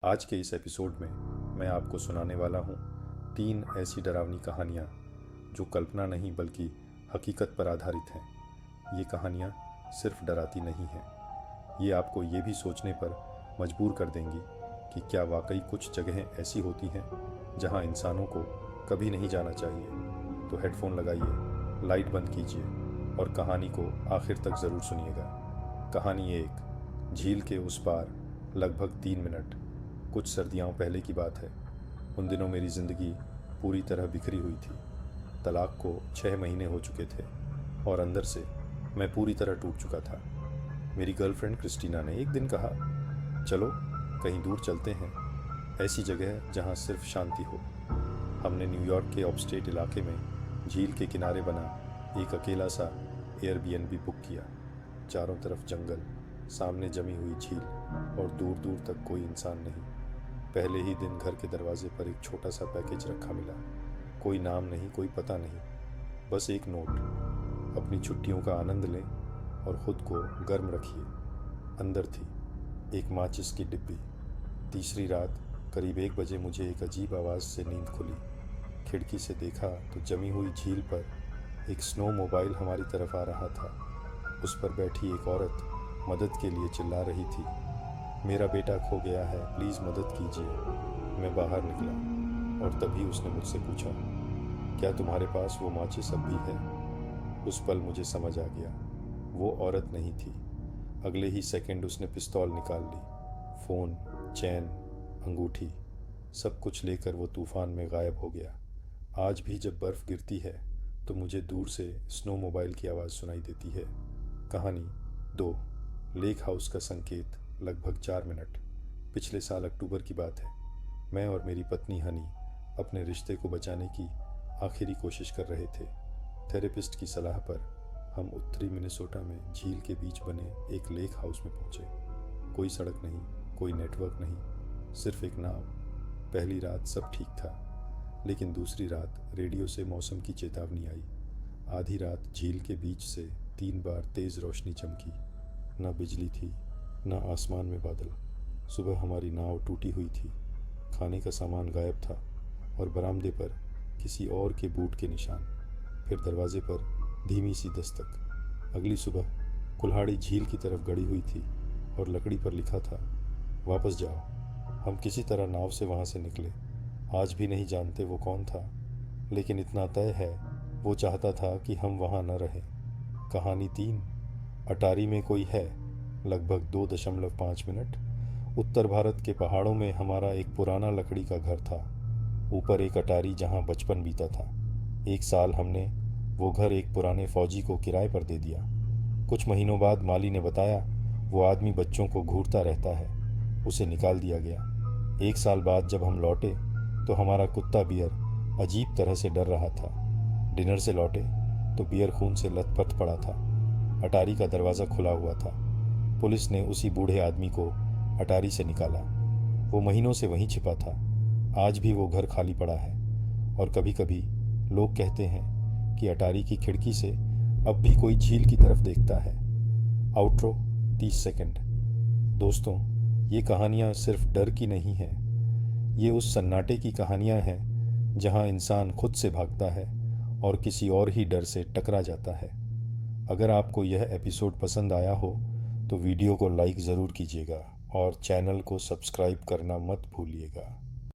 आज के इस एपिसोड में मैं आपको सुनाने वाला हूँ 3 ऐसी डरावनी कहानियाँ जो कल्पना नहीं बल्कि हकीकत पर आधारित हैं। ये कहानियाँ सिर्फ डराती नहीं हैं, ये आपको ये भी सोचने पर मजबूर कर देंगी कि क्या वाकई कुछ जगहें ऐसी होती हैं जहाँ इंसानों को कभी नहीं जाना चाहिए। तो हेडफोन लगाइए, लाइट बंद कीजिए और कहानी को आखिर तक ज़रूर सुनिएगा। कहानी 1, झील के उस पार। लगभग 3 मिनट। कुछ सर्दियों पहले की बात है। उन दिनों मेरी ज़िंदगी पूरी तरह बिखरी हुई थी। तलाक को 6 महीने हो चुके थे और अंदर से मैं पूरी तरह टूट चुका था। मेरी गर्लफ्रेंड क्रिस्टीना ने एक दिन कहा, चलो कहीं दूर चलते हैं, ऐसी जगह जहाँ सिर्फ शांति हो। हमने न्यूयॉर्क के अपस्टेट इलाके में झील के किनारे बना एक अकेला सा एयरबीएनबी बुक किया। चारों तरफ जंगल, सामने जमी हुई झील और दूर दूर तक कोई इंसान नहीं। पहले ही दिन घर के दरवाजे पर एक छोटा सा पैकेज रखा मिला। कोई नाम नहीं, कोई पता नहीं, बस एक नोट, अपनी छुट्टियों का आनंद लें और ख़ुद को गर्म रखिए। अंदर थी एक माचिस की डिब्बी। तीसरी रात करीब 1 बजे मुझे एक अजीब आवाज़ से नींद खुली। खिड़की से देखा तो जमी हुई झील पर एक स्नो मोबाइल हमारी तरफ आ रहा था। उस पर बैठी एक औरत मदद के लिए चिल्ला रही थी, मेरा बेटा खो गया है, प्लीज़ मदद कीजिए। मैं बाहर निकला और तभी उसने मुझसे पूछा, क्या तुम्हारे पास वो माचिस अब भी है? उस पल मुझे समझ आ गया, वो औरत नहीं थी। अगले ही सेकंड उसने पिस्तौल निकाल ली। फ़ोन, चैन, अंगूठी, सब कुछ लेकर वो तूफ़ान में गायब हो गया। आज भी जब बर्फ़ गिरती है तो मुझे दूर से स्नो मोबाइल की आवाज़ सुनाई देती है। कहानी 2, लेक हाउस का संकेत। लगभग 4 मिनट। पिछले साल अक्टूबर की बात है। मैं और मेरी पत्नी हनी अपने रिश्ते को बचाने की आखिरी कोशिश कर रहे थे। थेरेपिस्ट की सलाह पर हम उत्तरी मिनेसोटा में झील के बीच बने एक लेक हाउस में पहुंचे। कोई सड़क नहीं, कोई नेटवर्क नहीं, सिर्फ एक नाव। पहली रात सब ठीक था, लेकिन दूसरी रात रेडियो से मौसम की चेतावनी आई। आधी रात झील के बीच से 3 बार तेज़ रोशनी चमकी। न बिजली थी, न आसमान में बादल। सुबह हमारी नाव टूटी हुई थी, खाने का सामान गायब था और बरामदे पर किसी और के बूट के निशान। फिर दरवाजे पर धीमी सी दस्तक। अगली सुबह कुल्हाड़ी झील की तरफ गड़ी हुई थी और लकड़ी पर लिखा था, वापस जाओ। हम किसी तरह नाव से वहाँ से निकले। आज भी नहीं जानते वो कौन था, लेकिन इतना तय है, वो चाहता था कि हम वहाँ न रहें। कहानी 3, अटारी में कोई है। लगभग 2.5 मिनट। उत्तर भारत के पहाड़ों में हमारा एक पुराना लकड़ी का घर था। ऊपर एक अटारी जहाँ बचपन बीता था। एक साल हमने वो घर एक पुराने फौजी को किराए पर दे दिया। कुछ महीनों बाद माली ने बताया, वो आदमी बच्चों को घूरता रहता है, उसे निकाल दिया गया। 1 साल बाद जब हम लौटे तो हमारा कुत्ता बियर अजीब तरह से डर रहा था। डिनर से लौटे तो बियर खून से लथपथ पड़ा था। अटारी का दरवाज़ा खुला हुआ था। पुलिस ने उसी बूढ़े आदमी को अटारी से निकाला। वो महीनों से वहीं छिपा था। आज भी वो घर खाली पड़ा है और कभी कभी लोग कहते हैं कि अटारी की खिड़की से अब भी कोई झील की तरफ देखता है। Outro 30 second. दोस्तों, ये कहानियाँ सिर्फ डर की नहीं हैं, ये उस सन्नाटे की कहानियाँ हैं जहाँ इंसान खुद से भागता है और किसी और ही डर से टकरा जाता है। अगर आपको यह एपिसोड पसंद आया हो तो वीडियो को लाइक ज़रूर कीजिएगा और चैनल को सब्सक्राइब करना मत भूलिएगा।